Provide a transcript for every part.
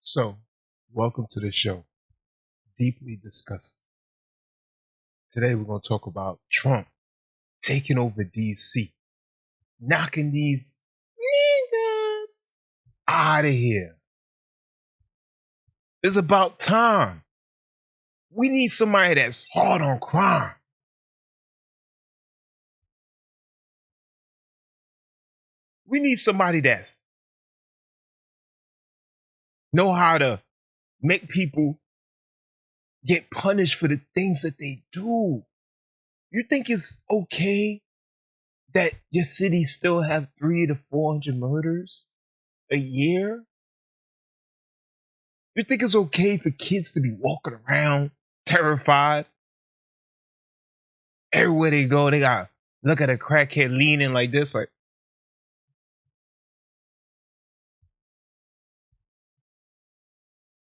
So, welcome to the show, Deeply Disgusted. Today we're going to talk about Trump taking over DC, knocking these niggas out of here. It's about time. We need somebody that's hard on crime. We need somebody that's know how to make people get punished for the things that they do. You think it's okay that your city still have 300 to 400 murders a year? You think it's okay for kids to be walking around terrified? Everywhere they go, they got look at a crackhead leaning like this, like,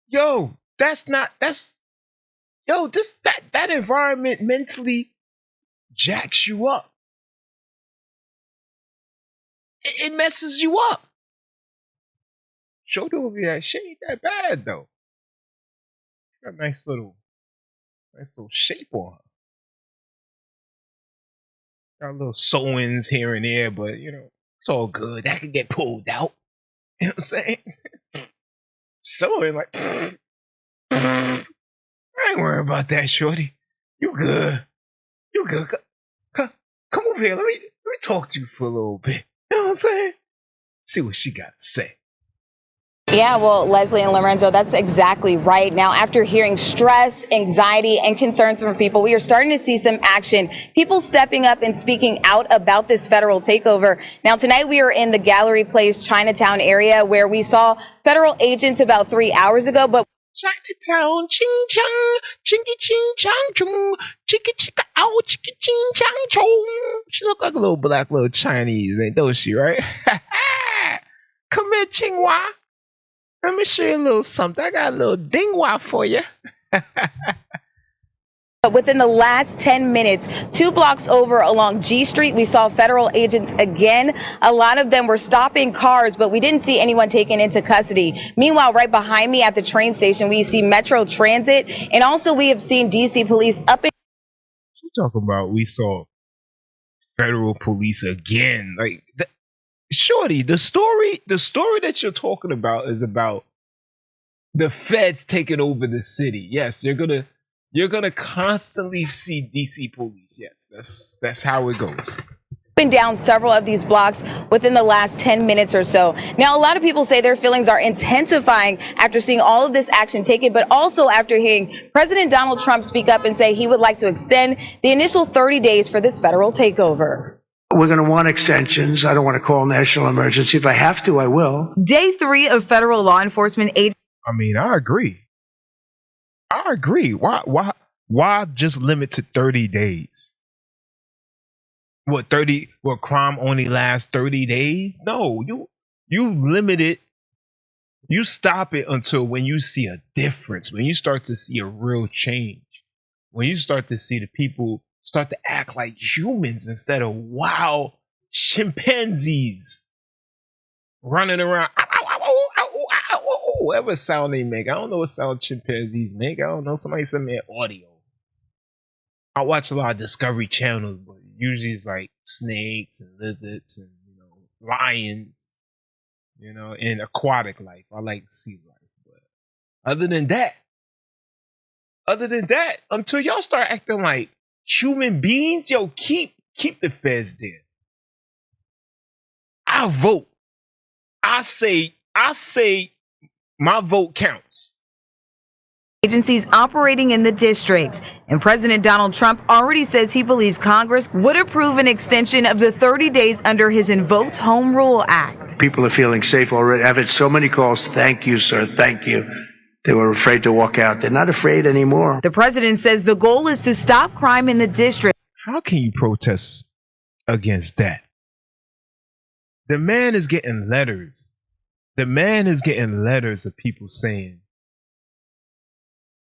yo, that environment mentally jacks you up. It messes you up. Showed over that shit ain't that bad though. Got a nice little shape on her. Got little sewings here and there, but it's all good. That could get pulled out. You know what I'm saying? Sewing like I ain't worried about that, shorty. You good. You good. Come over here. Let me talk to you for a little bit. You know what I'm saying? See what she got to say. Yeah, well, Leslie and Lorenzo, that's exactly right. Now, after hearing stress, anxiety, and concerns from people, we are starting to see some action. People stepping up and speaking out about this federal takeover. Now, tonight we are in the Gallery Place, Chinatown area, where we saw federal agents about 3 hours ago, but Chinatown, ching chong, chinky ching chong chung, chicka chicka ow, chicka ching chong chong. She look like a little black little Chinese, ain't don't she, right? Come here, Chingwa. Let me show you a little something. I got a little dingwa for you. within the last 10 minutes, 2 blocks over along G Street, we saw federal agents again. A lot of them were stopping cars, but we didn't see anyone taken into custody. Meanwhile, right behind me at the train station, we see Metro Transit, and also we have seen DC police up in. You talking about we saw federal police again? Like, shorty, the story that you're talking about is about the feds taking over the city. Yes, you're gonna constantly see DC police. Yes, that's how it goes. Been down several of these blocks within the last 10 minutes or so. Now, a lot of people say their feelings are intensifying after seeing all of this action taken, but also after hearing President Donald Trump speak up and say he would like to extend the initial 30 days for this federal takeover. We're going to want extensions. I don't want to call national emergency. If I have to, I will. Day 3 of federal law enforcement aid. I mean, I agree. Why just limit to 30 days? What, 30? What, crime only lasts 30 days? No, you limit it. You stop it until when you see a difference, when you start to see a real change, when you start to see the people start to act like humans instead of wild chimpanzees running around. Whatever sound they make. I don't know what sound chimpanzees make. I don't know. Somebody send me an audio. I watch a lot of Discovery Channel, but usually it's like snakes and lizards and lions, in aquatic life. I like sea life. But other than that, until y'all start acting like human beings, keep the feds there. I vote. I say my vote counts. Agencies operating in the district. And President Donald Trump already says he believes Congress would approve an extension of the 30 days under his invoked Home Rule Act. People are feeling safe already. I've had so many calls. Thank you, sir. Thank you. They were afraid to walk out. They're not afraid anymore. The president says the goal is to stop crime in the district. How can you protest against that? The man is getting letters. The man is getting letters of people saying,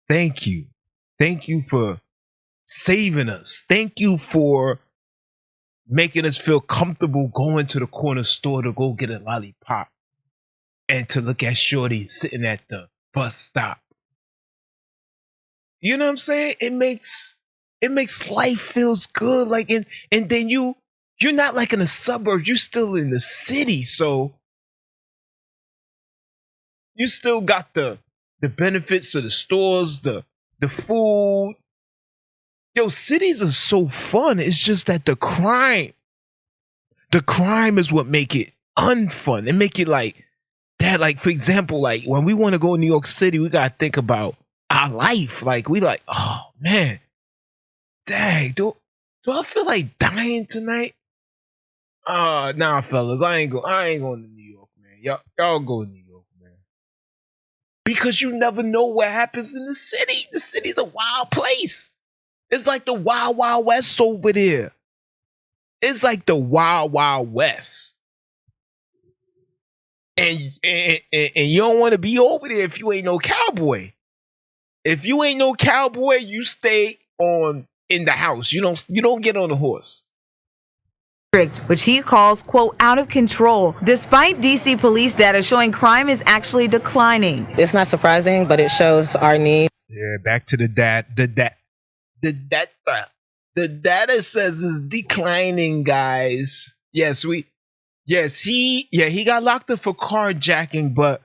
thank you. Thank you for saving us. Thank you for making us feel comfortable going to the corner store to go get a lollipop and to look at shorty sitting at the bus stop. You know what I'm saying? It makes life feels good. Like, and then you're not like in the suburbs. You're still in the city, so you still got the benefits of the stores, the food. Yo, cities are so fun. It's just that the crime is what make it unfun. And make it like that. Like, for example, like when we want to go to New York City, we gotta think about our life. Like, we like, oh man, dang, do I feel like dying tonight? Nah, fellas, I ain't going to New York, man. Y'all go to New York, man. Because you never know what happens in the city. The city's a wild place. It's like the Wild Wild West over there. It's like the Wild Wild West. And you don't want to be over there if you ain't no cowboy. If you ain't no cowboy, you stay in the house. You don't get on the horse. Which he calls, quote, out of control, despite DC police data showing crime is actually declining. It's not surprising, but it shows our need. Yeah, back to the data says it's declining, guys. He got locked up for carjacking, but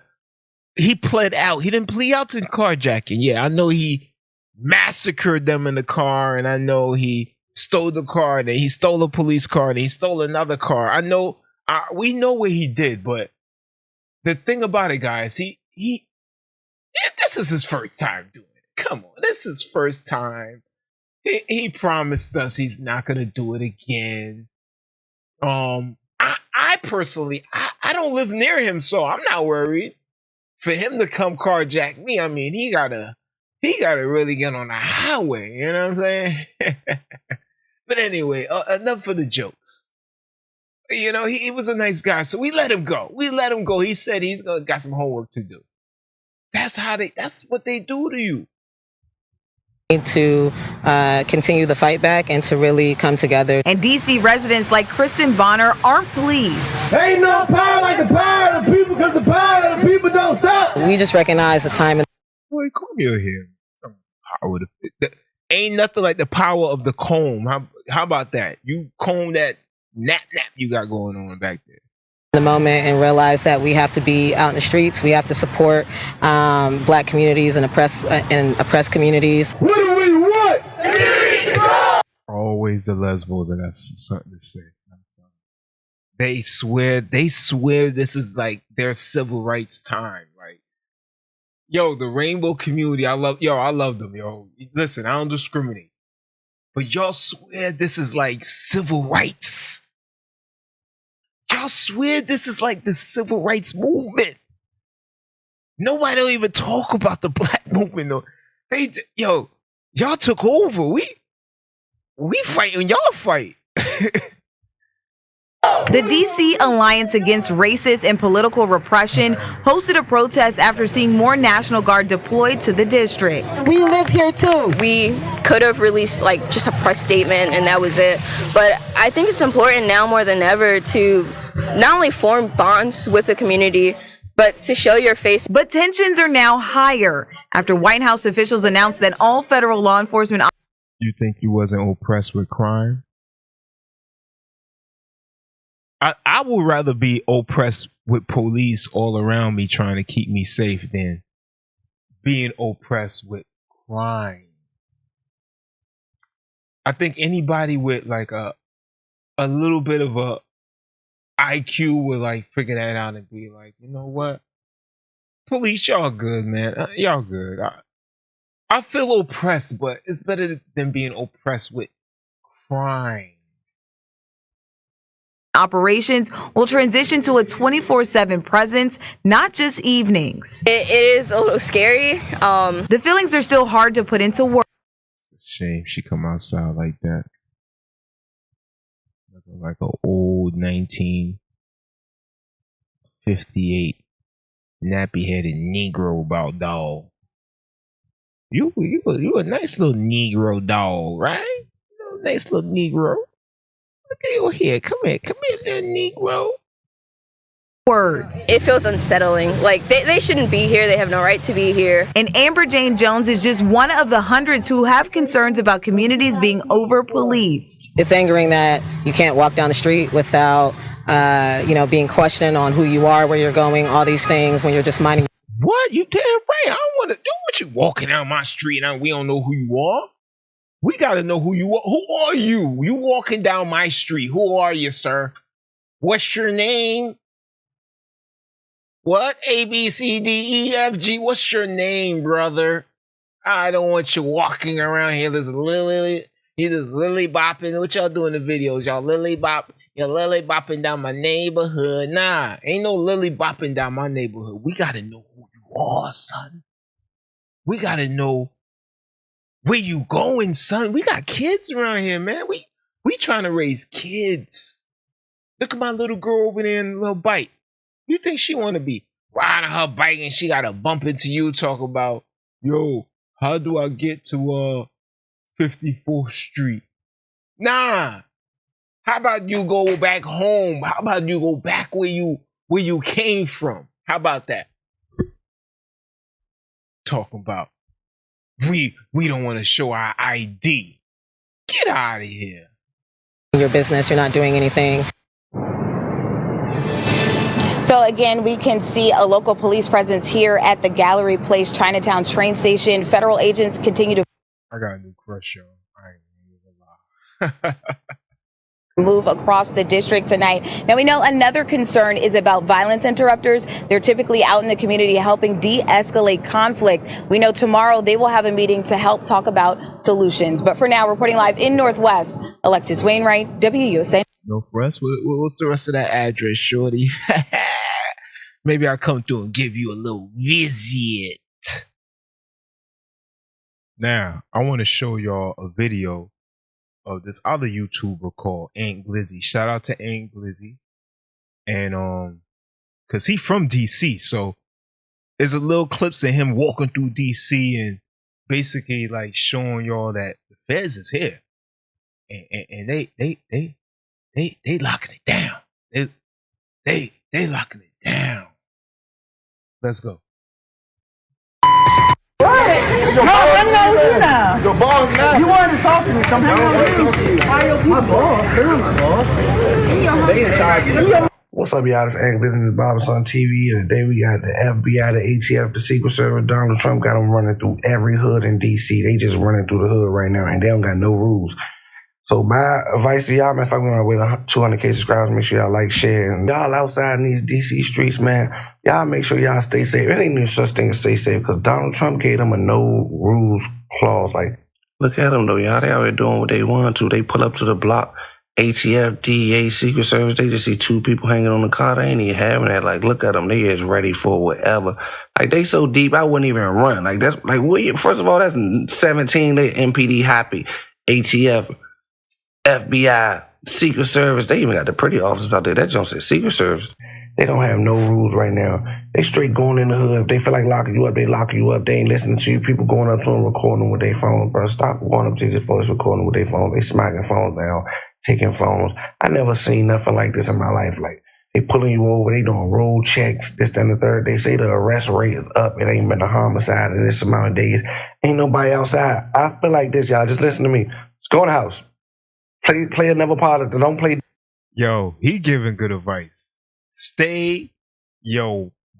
he pled out. He didn't plead out to carjacking. Yeah, I know he massacred them in the car, and I know he stole the car, and he stole a police car, and he stole another car. I know, we know what he did, but the thing about it, guys, this is his first time doing it. Come on, this is his first time. He promised us he's not gonna do it again. I personally, I don't live near him, so I'm not worried. For him to come carjack me, I mean, he gotta really get on the highway. You know what I'm saying? But anyway, enough for the jokes. You know, he was a nice guy, so we let him go. He said he's got some homework to do. That's what they do to you. To continue the fight back and to really come together. And DC residents like Kristen Bonner aren't pleased. Ain't no power like the power of the people, because the power of the people don't stop. We just recognize the time. Boy, come here. Some power ain't nothing like the power of the comb. How about that? You comb that nap you got going on back there. The moment and realize that we have to be out in the streets. We have to support Black communities and oppressed communities. What do we want? Community control. Always the lesbos, and that's something to say. They swear this is like their civil rights time. Like, yo, the rainbow community, I love them, yo. Listen, I don't discriminate, but y'all swear this is like civil rights. Y'all swear this is like the civil rights movement. Nobody don't even talk about the Black movement though. Y'all took over. We fight when y'all fight. The DC Alliance Against Racist and Political Repression hosted a protest after seeing more National Guard deployed to the district. We live here too. We could have released like just a press statement and that was it. But I think it's important now more than ever to not only form bonds with the community, but to show your face. But tensions are now higher after White House officials announced that all federal law enforcement. You think you wasn't oppressed with crime? I would rather be oppressed with police all around me trying to keep me safe than being oppressed with crime. I think anybody with like a little bit of a IQ would like figure that out and be like, you know what? Police, y'all good, man. Y'all good. I feel oppressed, but it's better than being oppressed with crime. Operations will transition to a 24/7 presence, not just evenings. It is a little scary. The feelings are still hard to put into words. It's a shame she come outside like that. Looking like an old 1958 nappy-headed Negro about dog. You a nice little Negro dog, right? Nice little Negro. Look at your hair. Come here, little Negro. Words. It feels unsettling. Like, they shouldn't be here. They have no right to be here. And Amber Jane Jones is just one of the hundreds who have concerns about communities being over-policed. It's angering that you can't walk down the street without, being questioned on who you are, where you're going, all these things when you're just minding. What? You damn right. I don't want to do what you walking down my street and we don't know who you are. We got to know who you are. Who are you? You walking down my street. Who are you, sir? What's your name? What? A, B, C, D, E, F, G. What's your name, brother? I don't want you walking around here. He's just lily bopping. What y'all do in the videos? Y'all lily bopping down my neighborhood. Nah, ain't no lily bopping down my neighborhood. We gotta know who you are, son. We gotta know where you going, son. We got kids around here, man. We trying to raise kids. Look at my little girl over there in a little bike. You think she want to be riding her bike and she got to bump into you talk about, yo, how do I get to 54th Street? Nah. How about you go back home? How about you go back where you came from? How about that? Talking about we don't want to show our ID. Get out of here. Your business, you're not doing anything. So again, we can see a local police presence here at the Gallery Place Chinatown train station. Federal agents continue to I got a new crush, yo. I ain't gonna lie. move across the district tonight. Now, we know another concern is about violence interrupters. They're typically out in the community helping de-escalate conflict. We know tomorrow they will have a meeting to help talk about solutions. But for now, reporting live in Northwest, Alexis Wainwright, WUSA. Northwest? What's the rest of that address, shorty? Maybe I'll come through and give you a little visit. Now, I want to show y'all a video of this other YouTuber called Ant Glizzy. Shout out to Ant Glizzy. And cause he from DC, so there's a little clips of him walking through DC and basically like showing y'all that the feds is here. And they locking it down. They locking it down. Let's go. No, hang out with you now. Your boss now. You wanted to talk to me. Come hang out with me. My boss. They're my boss. They in charge. What's up, y'all? This Ant Glizzy, this Bob on TV, and today we got the FBI, the ATF, the Secret Service. Donald Trump got them running through every hood in DC. They just running through the hood right now, and they don't got no rules. So my advice to y'all, man, if I'm going to wait 200K subscribers, make sure y'all like, share, and y'all outside in these DC streets, man, y'all make sure y'all stay safe. It ain't no such thing as stay safe, because Donald Trump gave them a no rules clause. Like, look at them though, y'all. They already doing what they want to. They pull up to the block. ATF, DEA, Secret Service, they just see two people hanging on the car. They ain't even having that. Like, look at them. They is ready for whatever. Like, they so deep, I wouldn't even run. Like, that's, like, first of all, that's 17. They MPD happy. ATF, FBI, Secret Service. They even got the pretty officers out there. That jump says Secret Service. They don't have no rules right now. They straight going in the hood. If they feel like locking you up, they lock you up. They ain't listening to you. People going up to them, recording them with their phones. Bro, stop going up to these police, recording them with their phones. They smacking phones down, taking phones. I never seen nothing like this in my life. Like, they pulling you over, they doing road checks, this, that, and the third. They say the arrest rate is up. It ain't been a homicide in this amount of days. Ain't nobody outside. I feel like this, y'all. Just listen to me. Just go in the house. Play another part of it. Don't play. Yo, he giving good advice. Stay,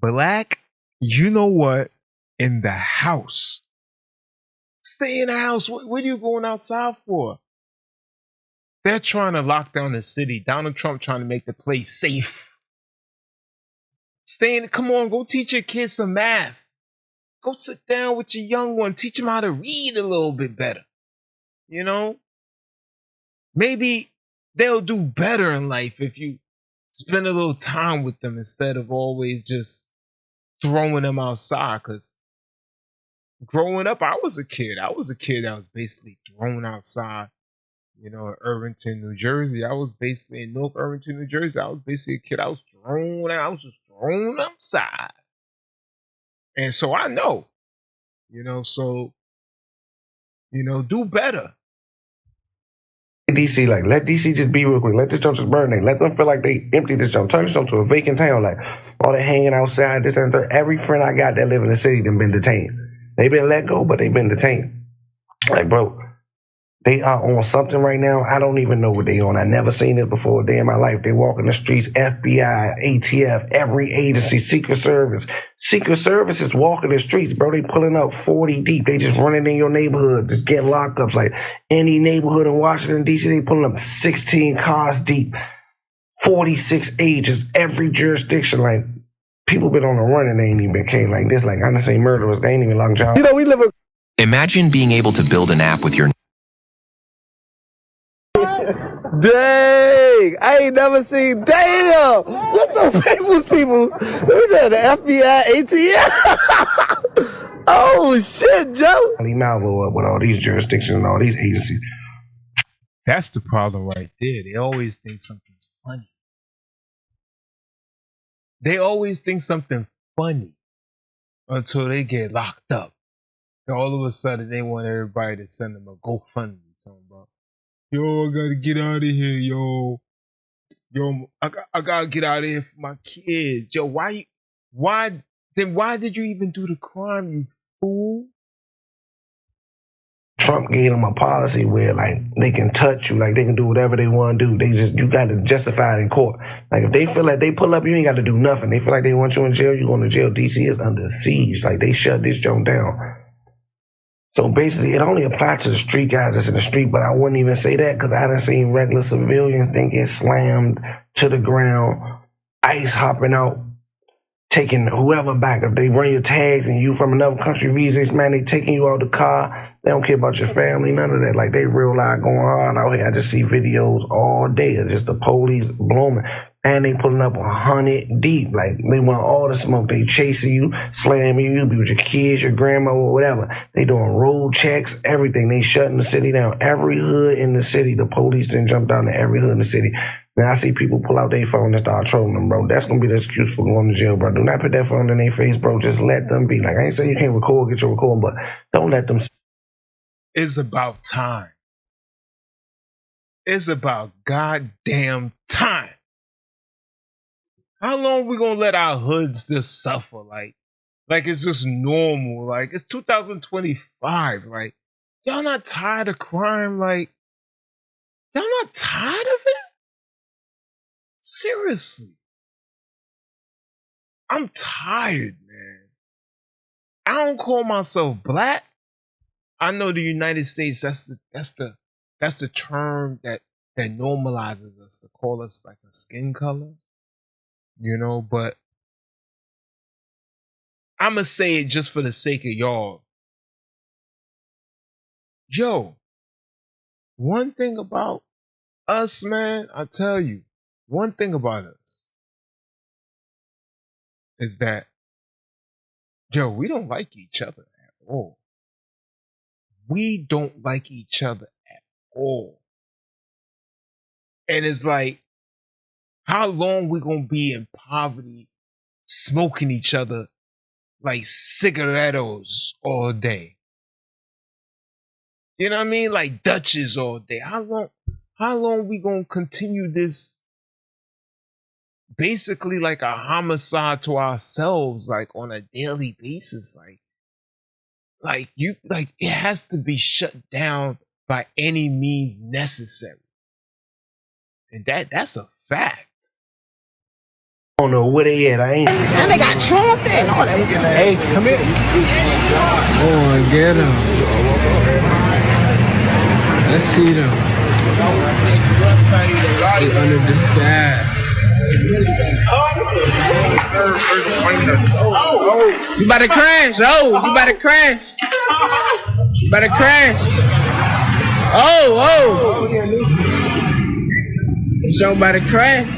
black, you know what, in the house. Stay in the house. What are you going outside for? They're trying to lock down the city. Donald Trump trying to make the place safe. Stay in. Come on, go teach your kids some math. Go sit down with your young one. Teach them how to read a little bit better. You know? Maybe they'll do better in life if you spend a little time with them instead of always just throwing them outside. Because growing up, I was a kid that was basically thrown outside. You know, in Irvington, New Jersey. I was basically in North Irvington, New Jersey. I was basically a kid. I was just thrown outside. And so I know, do better. DC, like, let DC just be real quick. Let this jump just burn. Let them feel like they empty this jump. Turn this jump to a vacant town. Like, all they hanging outside, this and that. Every friend I got that live in the city them been detained. They been let go, but they been detained. Like, bro, they are on something right now. I don't even know what they on. I never seen it before a day in my life. They walk in the streets, FBI, ATF, every agency, Secret Service. Secret Service is walking the streets, bro. They pulling up 40 deep. They just running in your neighborhood, just getting lockups. Like any neighborhood in Washington, D.C., they pulling up 16 cars deep, 46 agents, every jurisdiction. Like, people been on the run and they ain't even came like this. Like, I done seen murderers. They ain't even long job. You know, we live in... Imagine being able to build an app with your Dang! I ain't never seen. Damn! What the people? Who's that? The FBI, ATF? Oh shit, Joe! Lee Malvo up with all these jurisdictions and all these agencies. That's the problem right there. They always think something's funny. They always think something funny until they get locked up. And all of a sudden, they want everybody to send them a GoFundMe. Something about, yo, I gotta get out of here, yo. I gotta get out of here for my kids. Yo, why did you even do the crime, you fool? Trump gave them a policy where, like, they can touch you, like, they can do whatever they want to do. You got to justify it in court. Like, if they feel like they pull up, you ain't got to do nothing. They feel like they want you in jail, you going to jail. DC is under siege. Like, they shut this joint down. So basically, it only applies to the street guys that's in the street, but I wouldn't even say that because I done seen regular civilians then get slammed to the ground, ICE hopping out, taking whoever back. If they run your tags and you from another country visas, man, they taking you out the car. They don't care about your family, none of that. Like, they real life going on out here. I just see videos all day of just the police blooming. And they pulling up 100 deep. Like, they want all the smoke. They chasing you, slamming you, be with your kids, your grandma, or whatever. They doing road checks, everything. They shutting the city down. Every hood in the city, the police didn't jump down to every hood in the city. Now I see people pull out their phone and start trolling them, bro. That's gonna be the excuse for going to jail, bro. Do not put that phone in their face, bro. Just let them be. Like, I ain't saying you can't record, get your recording, but don't let them. It's about time. It's about goddamn time. How long we gonna let our hoods just suffer? Like it's just normal. Like, it's 2025. Like, y'all not tired of crime? Like, y'all not tired of it? Seriously. I'm tired, man. I don't call myself black. I know the United States, that's the term that normalizes us to call us like a skin color. You know, but I'ma say it just for the sake of y'all. Yo, one thing about us, man, I tell you, one thing about us is that, yo, we don't like each other at all. We don't like each other at all. And it's like, how long we gonna be in poverty, smoking each other like cigarettos all day? You know what I mean? Like Dutches all day. How long we gonna continue this basically like a homicide to ourselves, like on a daily basis? Like it has to be shut down by any means necessary. And that's a fact. I don't know where they at. I ain't. And they got Trump and all that. Hey, come here. Oh, get him. Let's see them. They under disguise. You about to crash. Oh, you about to crash. You about to crash. Oh. So about to crash.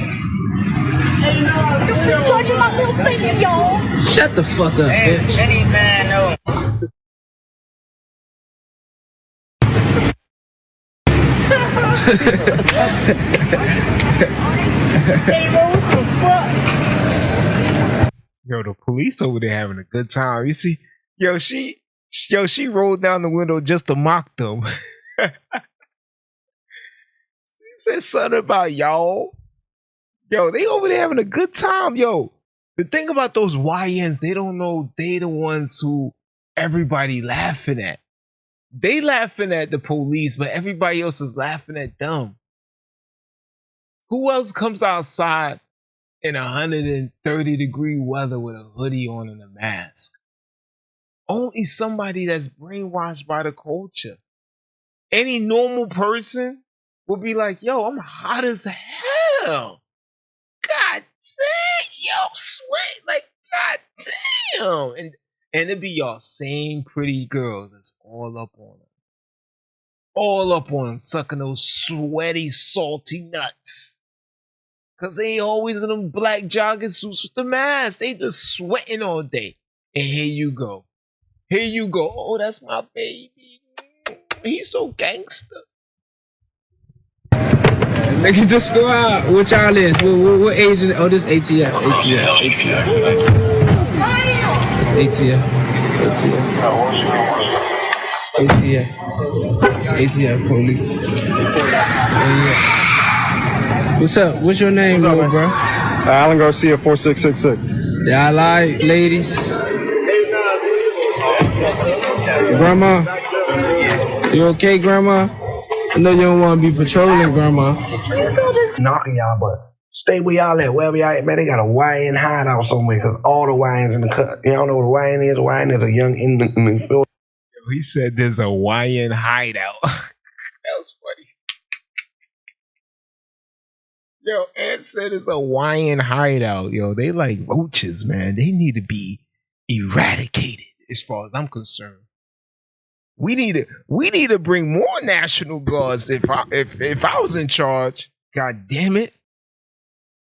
Charging my little finger, y'all. Shut the fuck up, bitch. Any man knows. Yo, the police over there having a good time. You see, she rolled down the window just to mock them. Said something about y'all. Yo, they over there having a good time. Yo, the thing about those YNs, they don't know they the ones who everybody laughing at. They laughing at the police, but everybody else is laughing at them. Who else comes outside in 130-degree weather with a hoodie on and a mask? Only somebody that's brainwashed by the culture. Any normal person would be like, yo, I'm hot as hell. God damn, yo, sweat. Like, God damn. And it be y'all same pretty girls that's all up on them. All up on them, sucking those sweaty, salty nuts. Because they ain't always in them black jogging suits with the mask. They just sweating all day. And here you go. Here you go. Oh, that's my baby. He's so gangster. Nigga, just go out. What y'all is? What age? Oh, this ATF. ATF. It's ATF. ATF police. Yeah. What's up? What's your name, bro? Alan Garcia, 4666. Yeah, I like ladies. Grandma, you okay, Grandma? I know you don't want to be patrolling, Grandma. Knocking y'all, but stay where y'all at. Wherever y'all at, man, they got a YN hideout somewhere because all the YNs in the cut. Y'all know what a YN is? A YN is a young in field. He said there's a YN hideout. That was funny. Yo, Ed said it's a YN hideout. Yo, they like roaches, man. They need to be eradicated as far as I'm concerned. We need to bring more National Guards. If I was in charge, God damn it,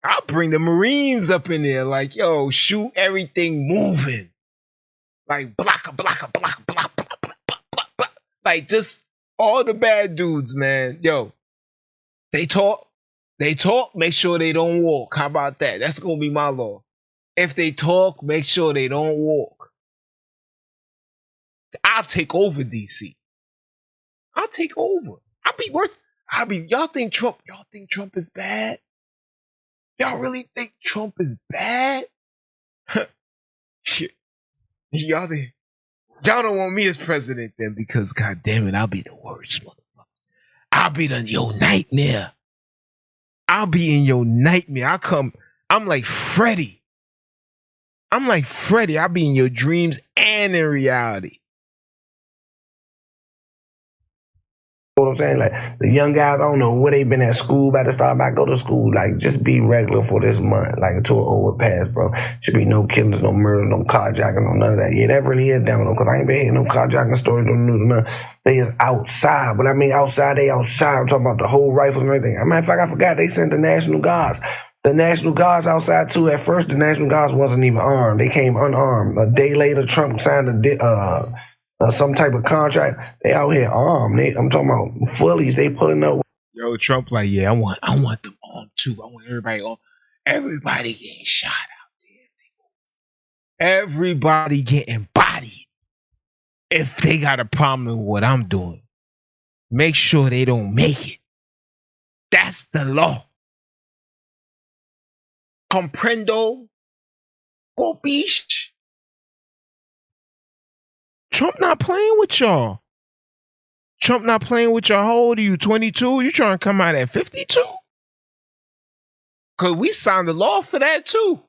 I'll bring the Marines up in there. Like, yo, shoot everything moving. Like blocka. Like just all the bad dudes, man. Yo, they talk. Make sure they don't walk. How about that? That's gonna be my law. If they talk, make sure they don't walk. I'll take over DC. I'll take over. I'll be worse. Y'all think Trump is bad? Y'all really think Trump is bad? Y'all don't want me as president then, because god damn it, I'll be the worst motherfucker. I'll be your nightmare. I'll be in your nightmare. I'm like Freddy. I'll be in your dreams and in reality. You know what I'm saying? Like, the young guys, I don't know where they been at school, about to start back, go to school. Like, just be regular for this month, like, until it overpass, bro. Should be no killings, no murder, no carjacking, no none of that. Yeah, that really is down, though, because I ain't been hearing no carjacking stories on the news or nothing. They is outside. But I mean, outside, they outside. I'm talking about the whole rifles and everything. As a matter of fact, I forgot they sent the National Guards. The National Guards outside, too. At first, the National Guards wasn't even armed. They came unarmed. A day later, Trump signed some type of contract. They out here armed. I'm talking about fullies. They pulling up. Yo, Trump like, yeah, I want them armed too. I want everybody on. Everybody getting shot out there. Everybody getting bodied. If they got a problem with what I'm doing, make sure they don't make it. That's the law. Comprendo? Copish? Trump not playing with y'all. How old are you? 22? You trying to come out at 52? Cause we signed the law for that too.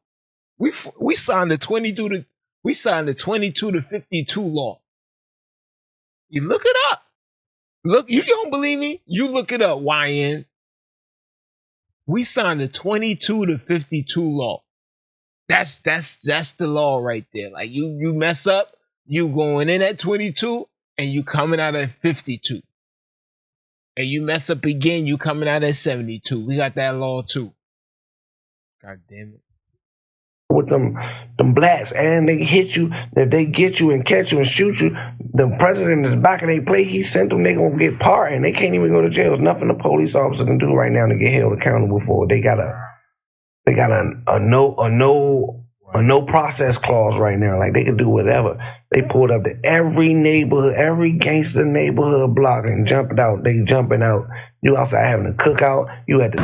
We signed the 22 to 52 law. You look it up. Look, you don't believe me? You look it up, YN. We signed the 22 to 52 law. That's the law right there. Like you mess up, you going in at 22 and you coming out at 52. And you mess up again, you coming out at 72. We got that law too. God damn it. With them blacks, and they hit you, if they get you and catch you and shoot you, the president is back in their play. He sent them, they gonna get pardoned. They can't even go to jail. There's nothing the police officer can do right now to get held accountable for it. They got a no a no process clause right now. Like they can do whatever. They pulled up to every neighborhood, every gangster neighborhood block and jumping out. They jumping out. You outside having a cookout. You at the...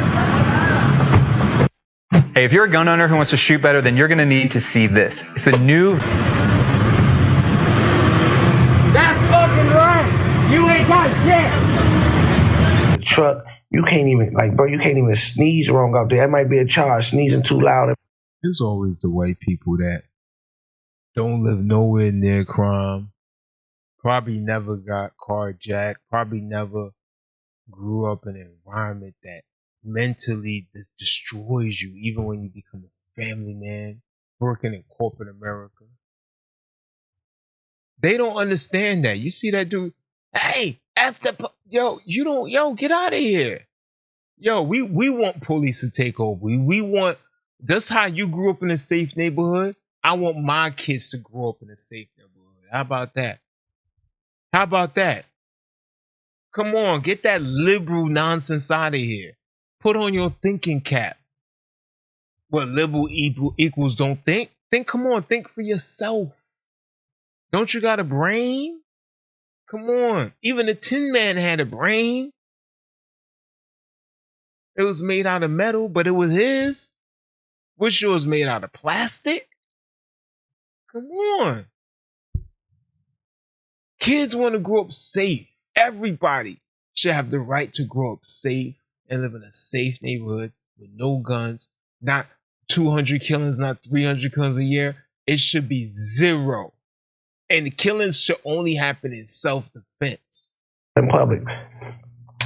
Hey, if you're a gun owner who wants to shoot better, then you're going to need to see this. It's a new... That's fucking right. You ain't got shit. The truck, you can't even, like, bro, you can't even sneeze wrong out there. That might be a charge, sneezing too loud. There's always the white people that don't live nowhere near crime, probably never got carjacked, probably never grew up in an environment that mentally destroys you, even when you become a family man working in corporate America. They don't understand that. You see that dude, hey, yo, get out of here. Yo, we want police to take over. We want, just how you grew up in a safe neighborhood, I want my kids to grow up in a safe neighborhood. How about that? How about that? Come on, get that liberal nonsense out of here. Put on your thinking cap. What liberal equals don't think? Come on, think for yourself. Don't you got a brain? Come on. Even the Tin Man had a brain. It was made out of metal, but it was his. What's yours made out of plastic? Come on. Kids want to grow up safe. Everybody should have the right to grow up safe and live in a safe neighborhood with no guns, not 200 killings, not 300 killings a year. It should be 0. And the killings should only happen in self-defense. In public.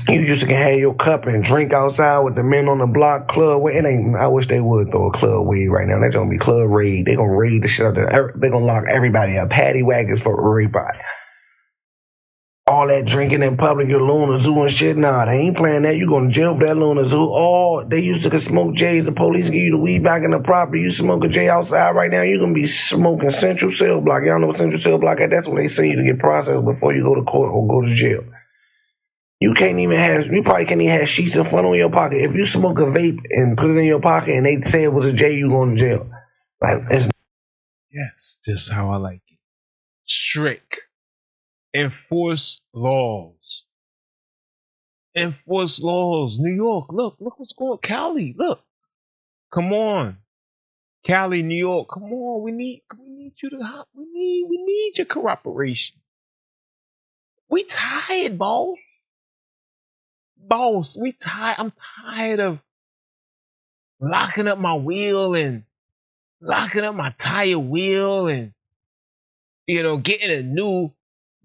You used to have your cup and drink outside with the men on the block club. It ain't. I wish they would throw a club raid right now. That's gonna be club raid. They gonna raid the shit out there. They gonna lock everybody up. Paddy wagons for everybody. All that drinking in public, your Luna Zoo and shit. Nah, they ain't playing that. You going to jail for that Luna Zoo. Oh, they used to smoke J's. The police give you the weed back in the property. You smoke a J outside right now, you're going to be smoking Central Cell Block. Y'all know what Central Cell Block is? That's when they send you to get processed before you go to court or go to jail. You probably can't even have sheets of fun on your pocket. If you smoke a vape and put it in your pocket and they say it was a J, you going to jail. Yes, this is how I like it. Strict. Enforce laws. Enforce laws. New York, look what's going on. Cali, look. Come on. Cali, New York, come on. We need you to we need your cooperation. We tired, boss. Boss, we tired. I'm tired of locking up my wheel and locking up my tire wheel and getting a new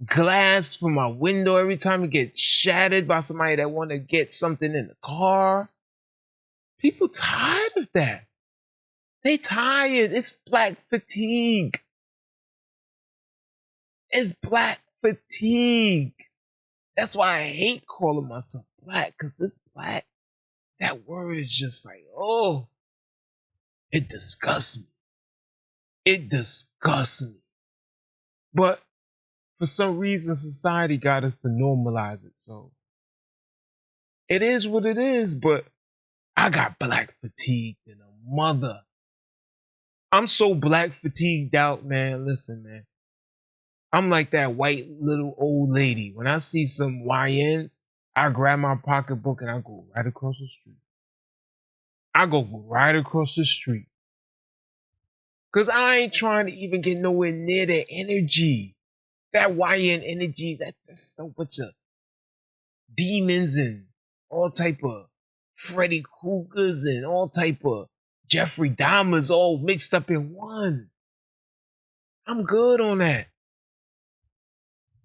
glass for my window every time it gets shattered by somebody that want to get something in the car. People tired of that. They tired. It's black fatigue. It's black fatigue. That's why I hate calling myself black, because this black, that word is just like, oh, it disgusts me. It disgusts me. But for some reason, society got us to normalize it. So it is what it is, but I got black fatigued in a mother. I'm so black fatigued out, man. Listen, man. I'm like that white little old lady. When I see some YNs, I grab my pocketbook and I go right across the street. I go right across the street. Because I ain't trying to even get nowhere near their energy. That YN energy, that's so much of demons and all type of Freddy Kruegers and all type of Jeffrey Dahmers all mixed up in one. I'm good on that.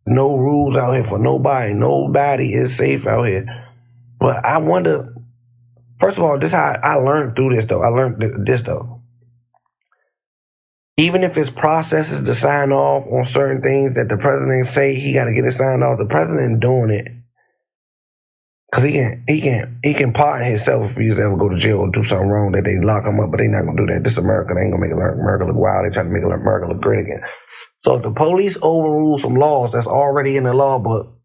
No rules out here for nobody. Nobody is safe out here. But I wonder, first of all, this is how I learned through this, though. I learned this, though. Even if it's processes to sign off on certain things that the president say he got to get it signed off, the president doing it because he can pardon himself if he ever go to jail or do something wrong that they lock him up, but they not gonna do that. This is America. They ain't gonna make America look wild. They trying to make America look great again. So if the police overrule some laws that's already in the law book,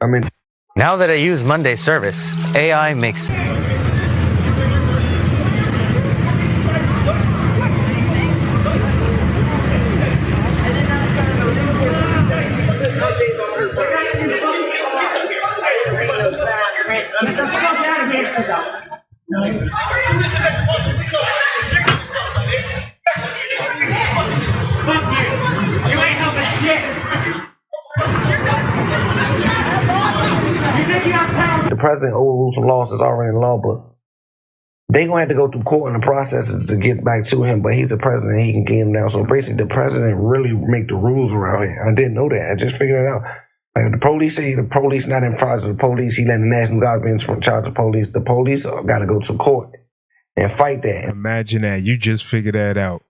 Now that I use Monday service, AI makes The president overruled some laws that's already in law, but they gonna have to go through court and the processes to get back to him. But he's the president; he can get him down. So basically, the president really make the rules around here. I didn't know that. I just figured it out. Like if the police say the police not in charge of the police, he let the National Guard be in charge of the police. The police got to go to court and fight that. Imagine that. You just figured that out.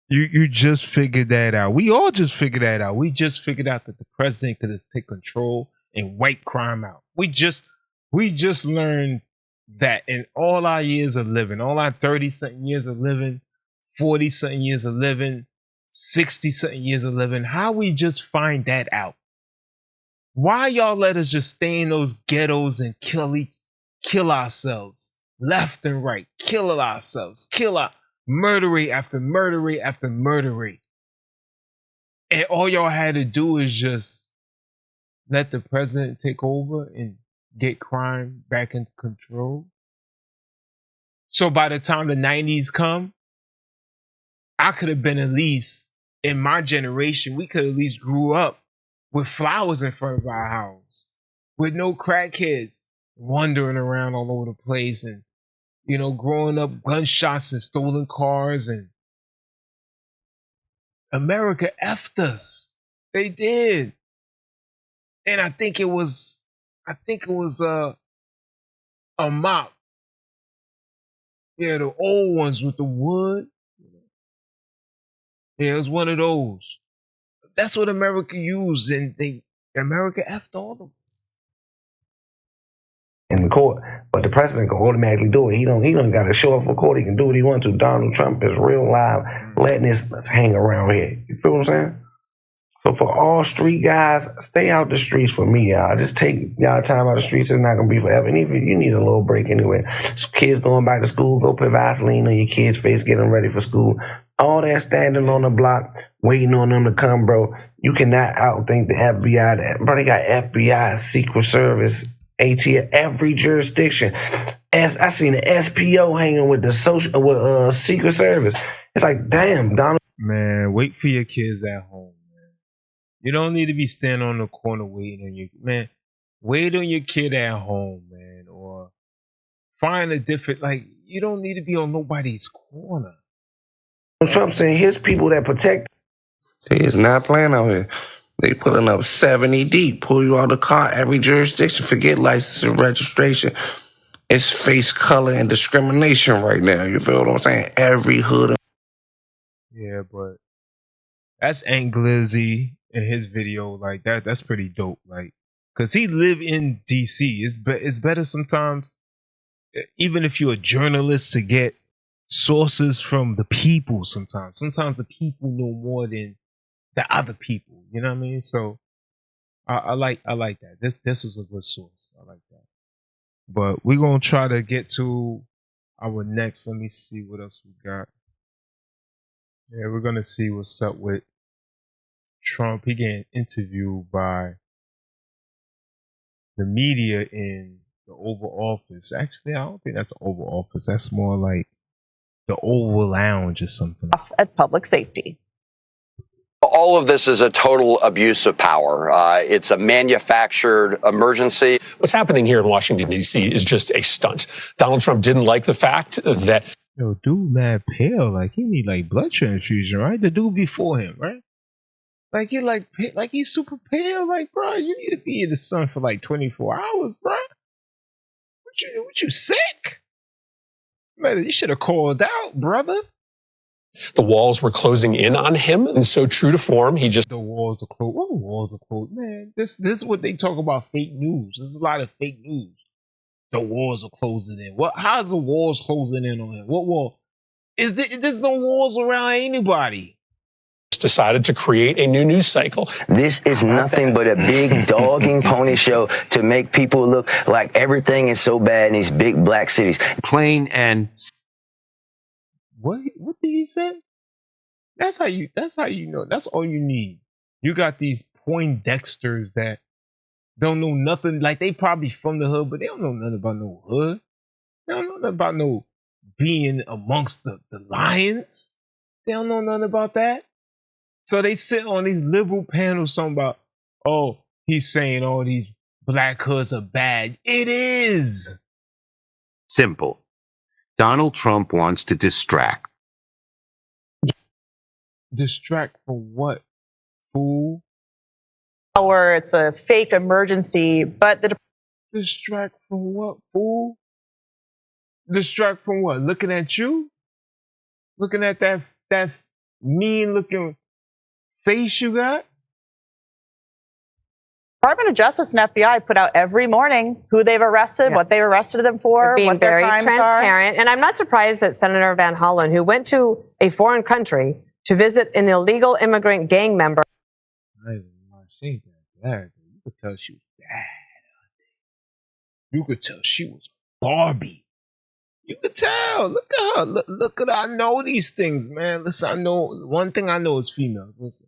You just figured that out. We all just figured that out. We just figured out that the president could just take control and wipe crime out. We just learned that in all our years of living, all our 30-something years of living, 40-something years of living, 60-something years of living, how we just find that out? Why y'all let us just stay in those ghettos and kill ourselves left and right, kill ourselves, murdery after murdery after murdery. And all y'all had to do is just let the president take over and get crime back into control. So by the time the 90s come, I could have been at least, in my generation, we could at least grew up with flowers in front of our house, with no crackheads wandering around all over the place and, you know, growing up gunshots and stolen cars. And America effed us. They did. And I think it was a mop. Yeah, the old ones with the wood. Yeah, it was one of those. That's what America used, and America effed all of us. In the court, but the president can automatically do it. He don't got to show up for court. He can do what he wants to. Donald Trump is real live, letting this hang around here. You feel what I'm saying? So for all street guys, stay out the streets for me, y'all. Just take y'all time out the streets. It's not gonna be forever. And even you need a little break anyway. So kids going back to school, go put Vaseline on your kids' face, get them ready for school. All that standing on the block, waiting on them to come, bro. You cannot outthink the FBI. Bro, they got FBI, Secret Service, ATF, every jurisdiction. I seen the SPO hanging with the Secret Service. It's like, damn, Donald. Man, wait for your kids at home. You don't need to be standing on the corner waiting on man. Wait on your kid at home, man, or find a different. You don't need to be on nobody's corner. Trump saying his people that protect. He is not playing out here. They pulling up 70 deep, pull you out of the car, every jurisdiction. Forget license and registration. It's face color and discrimination right now. You feel what I'm saying? Every hood. Yeah, but that's Ant Glizzy in his video, that's pretty dope, cause he live in DC. It's better sometimes, even if you're a journalist, to get sources from the people. Sometimes the people know more than the other people. You know what I mean? So I like that. This was a good source. I like that. But we're gonna try to get to our next. Let me see what else we got. Yeah, we're gonna see what's up with Trump. He getting interviewed by the media in the Oval Office. Actually, I don't think that's the Oval Office. That's more like the Oval Lounge or something. At public safety. All of this is a total abuse of power. It's a manufactured emergency. What's happening here in Washington, D.C. is just a stunt. Donald Trump didn't like the fact that... Yo, dude mad pale. He need blood transfusion, right? The dude before him, right? He's super pale. Bro, you need to be in the sun for 24 hours, bro. What you sick? Man, you should have called out, brother. The walls were closing in on him, and so true to form, he just... The walls are closed. What walls are closed? Man, this is what they talk about, fake news. There's a lot of fake news. The walls are closing in. How's the walls closing in on him? What wall? There's no walls around anybody. Decided to create a new news cycle. This is nothing but a big dogging pony show to make people look like everything is so bad in these big black cities. Plain and... What did he say? That's how you know. That's all you need. You got these Poindexters that don't know nothing. They probably from the hood, but they don't know nothing about no hood. They don't know nothing about no being amongst the lions. They don't know nothing about that. So they sit on these liberal panels talking about, oh, he's saying all these black hoods are bad. It is. Simple. Donald Trump wants to distract. Distract for what? Fool? Or it's a fake emergency, but the distract from what, fool? Distract from what? Looking at you? Looking at that mean looking face you got? Department of Justice and FBI put out every morning who they've arrested, what they've arrested them for, being what their very crimes transparent. are. And I'm not surprised that Senator Van Hollen, who went to a foreign country to visit an illegal immigrant gang member. She ain't that bad. You could tell she was bad. You could tell she was Barbie. You could tell. Look at her. Look at her. I know these things, man. Listen, I know one thing I know is females. Listen.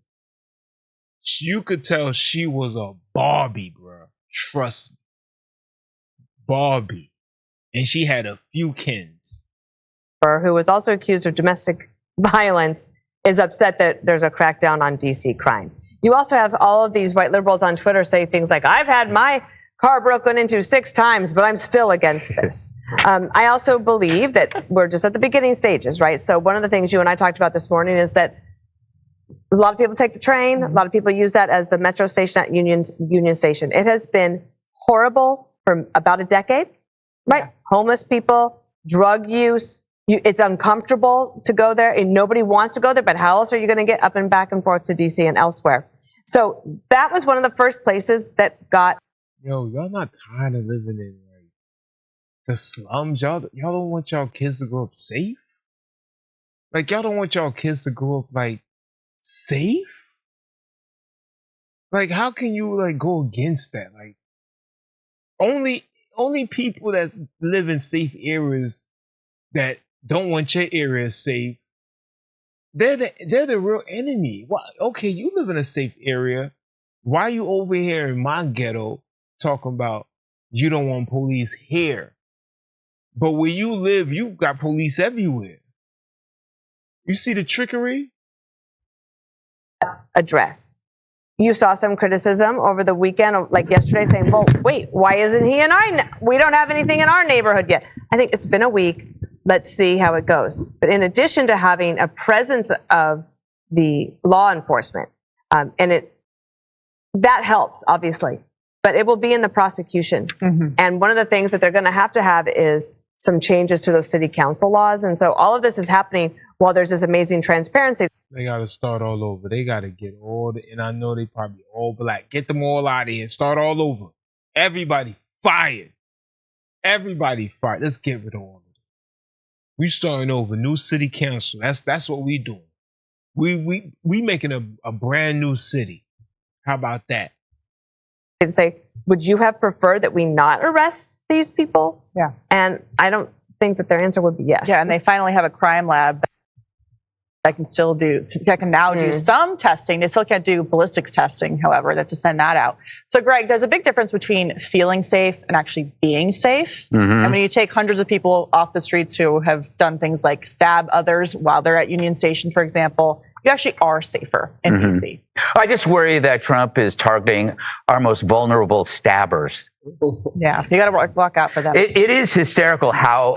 You could tell she was a Barbie, bro. Trust me. Barbie. And she had a few kins. Who was also accused of domestic violence, is upset that there's a crackdown on DC crime. You also have all of these white liberals on Twitter say things like, I've had my car broken into 6 times, but I'm still against this. I also believe that we're just at the beginning stages, right? So one of the things you and I talked about this morning is that a lot of people take the train. A lot of people use that as the metro station at Union Station. It has been horrible for about a decade, right? Yeah. Homeless people, drug use. It's uncomfortable to go there, and nobody wants to go there, but how else are you going to get up and back and forth to DC and elsewhere? So that was one of the first places that got... Yo, y'all not tired of living in like the slums? Y'all don't want y'all kids to grow up safe? Like, y'all don't want y'all kids to grow up like safe? Like, how can you like go against that? Like, only people that live in safe areas that don't want your area safe, they're the real enemy. Why? Okay, you live in a safe area. Why are you over here in my ghetto talking about you don't want police here? But where you live, you got police everywhere. You see the trickery? Addressed. You saw some criticism over the weekend, like yesterday, saying, well, wait, why isn't he in we don't have anything in our neighborhood yet. I think it's been a week. Let's see how it goes. But in addition to having a presence of the law enforcement, that helps, obviously, but it will be in the prosecution. Mm-hmm. And one of the things that they're going to have is some changes to those city council laws. And so all of this is happening while there's this amazing transparency. They got to start all over. They got to get and I know they probably all black. Get them all out of here. Start all over. Everybody fired. Everybody fired. Let's get rid of all of it. We starting over. New city council. That's what we doing. We making a brand new city. How about that? And say, would you have preferred that we not arrest these people? Yeah. And I don't think that their answer would be yes. Yeah, and they finally have a crime lab that can now do some testing. They still can't do ballistics testing, however. They have to send that out. So, Greg, there's a big difference between feeling safe and actually being safe. Mm-hmm. And when you take hundreds of people off the streets who have done things like stab others while they're at Union Station, for example, you actually are safer in DC. I just worry that Trump is targeting our most vulnerable stabbers. Yeah, you got to walk out for them. It is hysterical how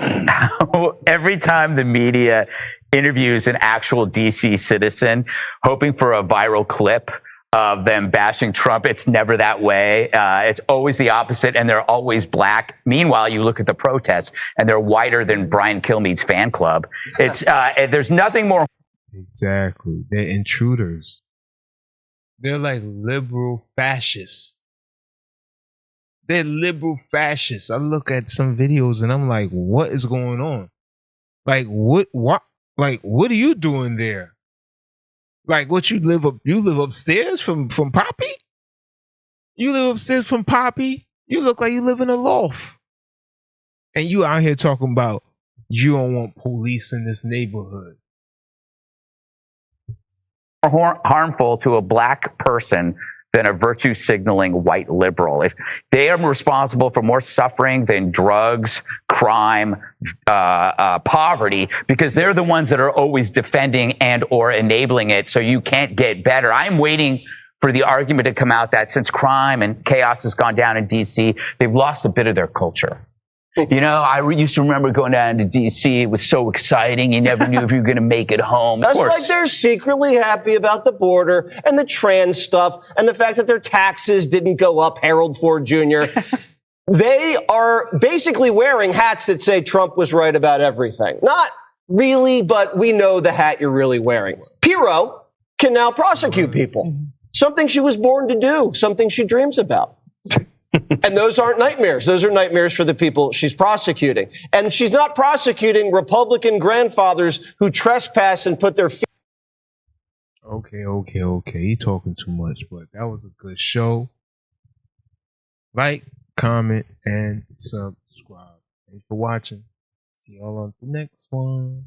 every time the media interviews an actual DC citizen, hoping for a viral clip of them bashing Trump, it's never that way. It's always the opposite, and they're always black. Meanwhile, you look at the protests, and they're whiter than Brian Kilmeade's fan club. It's there's nothing more. Exactly. They're intruders. They're like liberal fascists. They're liberal fascists. I look at some videos and I'm like, what is going on? Like, what are you doing there? Like, what, you live upstairs from Poppy? You live upstairs from Poppy? You look like you live in a loft. And you out here talking about you don't want police in this neighborhood. Harmful to a black person than a virtue signaling white liberal. If they are responsible for more suffering than drugs, crime, poverty, because they're the ones that are always defending and or enabling it, so you can't get better. I'm waiting for the argument to come out that since crime and chaos has gone down in D.C., they've lost a bit of their culture. You know, I used to remember going down to D.C. It was so exciting. You never knew if you were going to make it home. That's like they're secretly happy about the border and the trans stuff and the fact that their taxes didn't go up, Harold Ford Jr. They are basically wearing hats that say Trump was right about everything. Not really, but we know the hat you're really wearing. Pirro can now prosecute people. Something she was born to do, something she dreams about. And those aren't nightmares. Those are nightmares for the people she's prosecuting. And she's not prosecuting Republican grandfathers who trespass and put their feet. Okay. You talking too much, but that was a good show. Like, comment, and subscribe. Thanks for watching. See y'all on the next one.